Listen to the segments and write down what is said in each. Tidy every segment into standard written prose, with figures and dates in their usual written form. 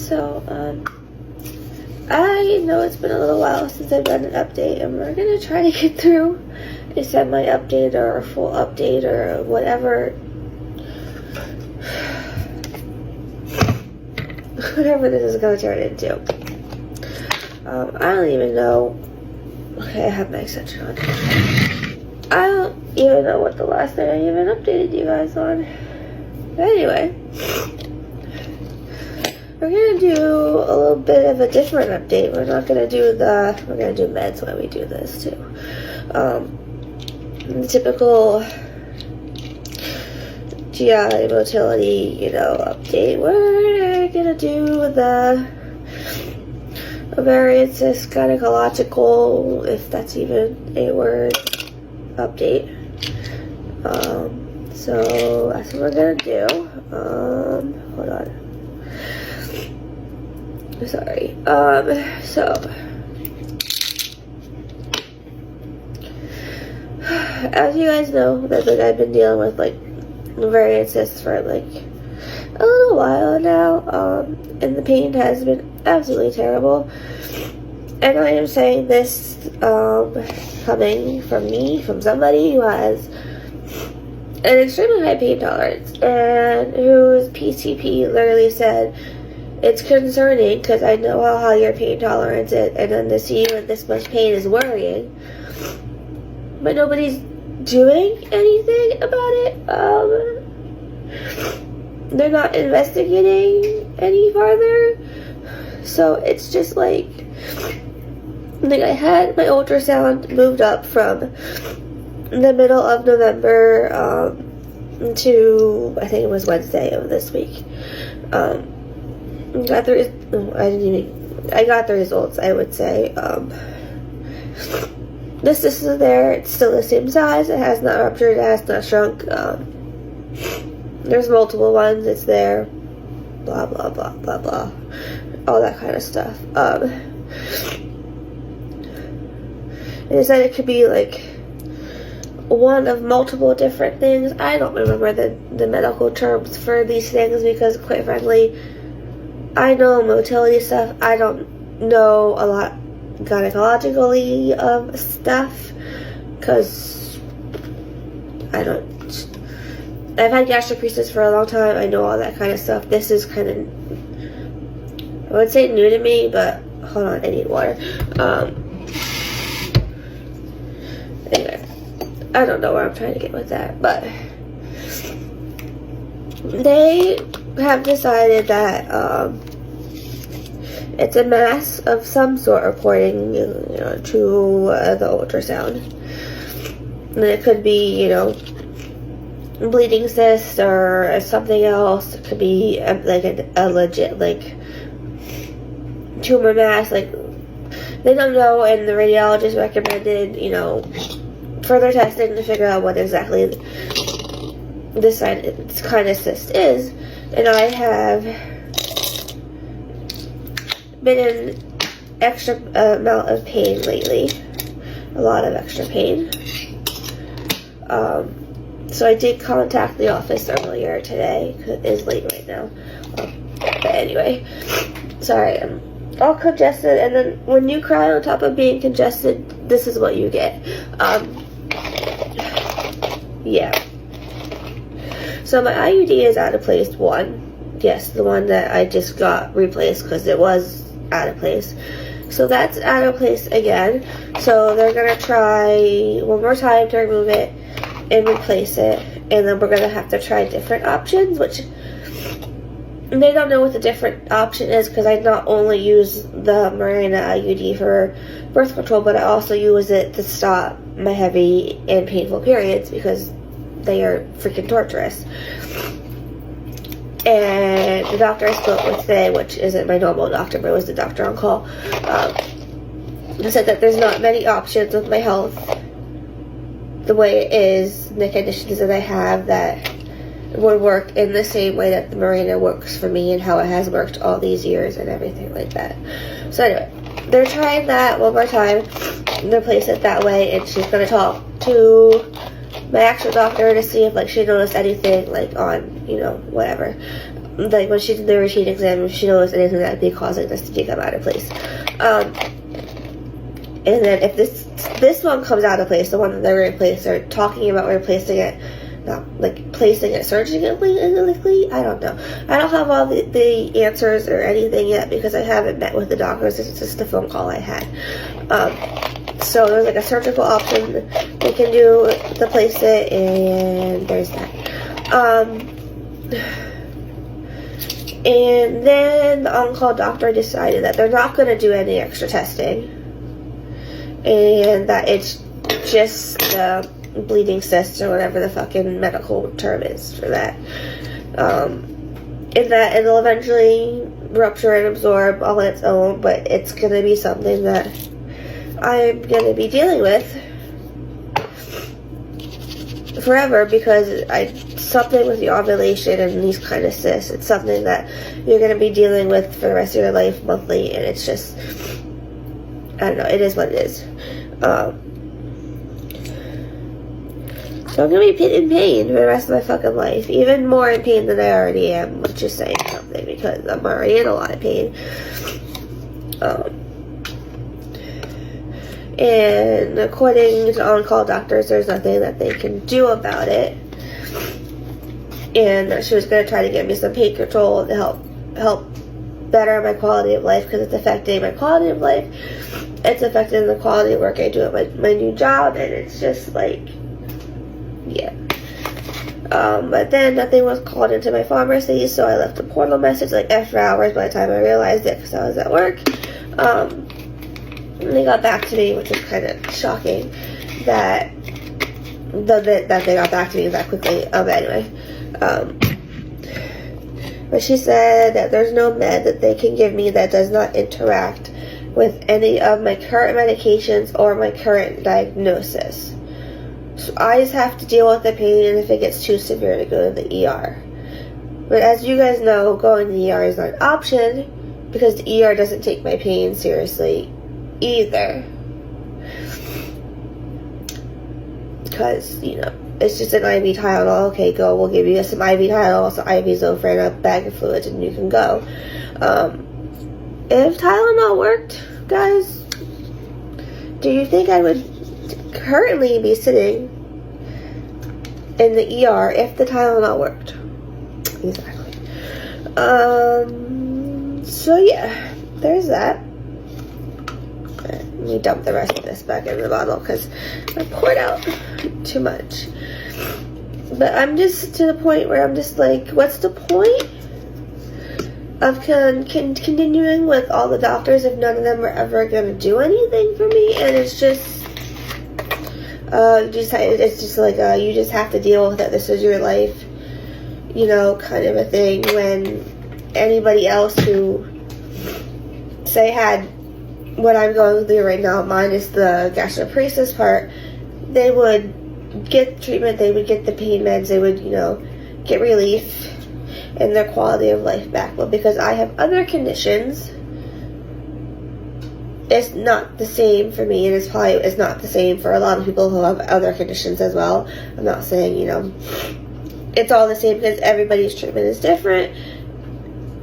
So, I know it's been a little while since I've done an update, and we're gonna try to get through a semi-update or a full update or whatever. Whatever this is gonna turn into. I don't even know. Okay, I have my extension on. I don't even know what the last thing I even updated you guys on. But anyway, we're gonna do a little bit of a different update. We're not gonna do we're gonna do meds when we do this too. The typical GI motility, update. We're gonna do the ovarian cyst gynecological, if that's even a word, update. So that's what we're gonna do. Hold on. Sorry. So as you guys know, that I've been dealing with ovarian cysts for a little while now, and the pain has been absolutely terrible. And I am saying this coming from somebody who has an extremely high pain tolerance and whose PCP literally said, it's concerning because I know how high your pain tolerance is, and then to see you in this much pain is worrying. But nobody's doing anything about it. They're not investigating any farther. So it's just I had my ultrasound moved up from the middle of November to, I think it was Wednesday of this week. I got the results, I would say. This is there, it's still the same size, it has not ruptured, it has not shrunk. There's multiple ones, it's there, blah blah blah blah blah, all that kind of stuff. It said it could be one of multiple different things. I don't remember the medical terms for these things because, quite frankly, I know motility stuff. I don't know a lot gynecologically of stuff because I've had gastric for a long time. I know all that kind of stuff. This is kind of, I would say, new to me, but hold on, I need water. Anyway, I don't know where I'm trying to get with that, but they have decided that it's a mass of some sort, according to the ultrasound. And it could be, bleeding cyst or something else. It could be a legit tumor mass. They don't know, and the radiologist recommended further testing to figure out what exactly this kind of cyst is. And I have been in extra amount of pain lately, a lot of extra pain. So I did contact the office earlier today, because it is late right now. But anyway, sorry, I'm all congested, and then when you cry on top of being congested, this is what you get. Yeah. So my IUD is out of place, one. Yes, the one that I just got replaced because it was out of place. So that's out of place again. So they're going to try one more time to remove it and replace it. And then we're going to have to try different options, which they don't know what the different option is because I not only use the Mirena IUD for birth control, but I also use it to stop my heavy and painful periods because they are freaking torturous. And the doctor I spoke with today, which isn't my normal doctor, but it was the doctor on call, said that there's not many options with my health the way it is, the conditions that I have, that would work in the same way that the Mirena works for me and how it has worked all these years and everything like that. So anyway, they're trying that one more time, replace it that way, and she's going to talk to my actual doctor to see if she noticed anything on whatever. like when she did the routine exam, if she noticed anything that would be causing this to come out of place. And then if this one comes out of place, the one that they're replacing, they're talking about replacing it, not like placing it surgically, I don't know. I don't have all the answers or anything yet because I haven't met with the doctors. It's just a phone call I had. So there's like a surgical option they can do to place it, and there's that. And then the on-call doctor decided that they're not going to do any extra testing, and that it's just bleeding cysts or whatever the fucking medical term is for that. And that it'll eventually rupture and absorb all on its own, but it's going to be something that I'm going to be dealing with forever, because something with the ovulation and these kind of cysts, it's something that you're going to be dealing with for the rest of your life monthly, and it's just, I don't know, it is what it is. So I'm going to be in pain for the rest of my fucking life, even more in pain than I already am, which is saying something, because I'm already in a lot of pain. And according to on-call doctors, there's nothing that they can do about it. And she was going to try to give me some pain control to help better my quality of life, because it's affecting my quality of life. It's affecting the quality of work I do at my new job, and it's just like, yeah. But then nothing was called into my pharmacy, so I left a portal message like after hours by the time I realized it, because I was at work. And they got back to me, which is kind of shocking that they got back to me that quickly. Anyway, but she said that there's no med that they can give me that does not interact with any of my current medications or my current diagnosis. So I just have to deal with the pain, and if it gets too severe, to go to the ER. But as you guys know, going to the ER is not an option, because the ER doesn't take my pain seriously either, because, you know, it's just an IV Tylenol. Okay, go, we'll give you some IV Tylenol, some IV Zofran, and a bag of fluids, and you can go. If Tylenol worked, guys, do you think I would currently be sitting in the ER if the Tylenol worked? Exactly. So yeah, there's that. Let me dump the rest of this back in the bottle, because I poured out too much. But I'm just to the point where I'm just like, what's the point of continuing with all the doctors if none of them are ever going to do anything for me? And it's just, it's just like, you just have to deal with it. This is your life, you know, kind of a thing. When anybody else who, say, had what I'm going through right now, minus the gastroparesis part, they would get treatment, they would get the pain meds, they would, you know, get relief and their quality of life back. But because I have other conditions, it's not the same for me, and it's not the same for a lot of people who have other conditions as well. I'm not saying, you know, it's all the same, because everybody's treatment is different,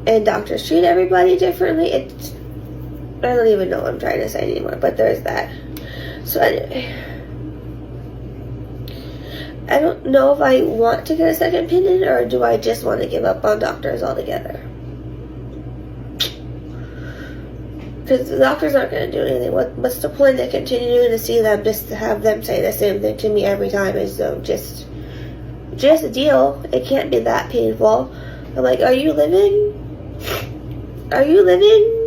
and doctors treat everybody differently. I don't even know what I'm trying to say anymore, but there's that. So anyway, I don't know if I want to get a second opinion, or do I just want to give up on doctors altogether? Because the doctors aren't going to do anything. What's the point of continuing to see them just to have them say the same thing to me every time? Is just a deal. It can't be that painful. I'm like, are you living? Are you living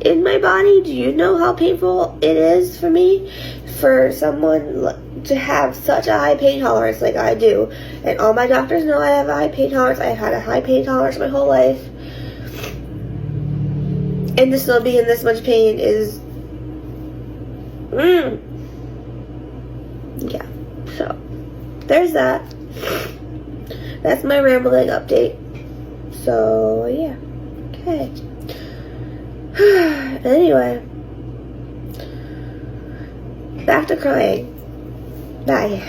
in my body? Do you know how painful it is for me, for someone to have such a high pain tolerance like I do? And all my doctors know I have a high pain tolerance. I've had a high pain tolerance my whole life, and to still be in this much pain is yeah. So there's that. That's my rambling update. So yeah, okay. Anyway, back to crying. Bye.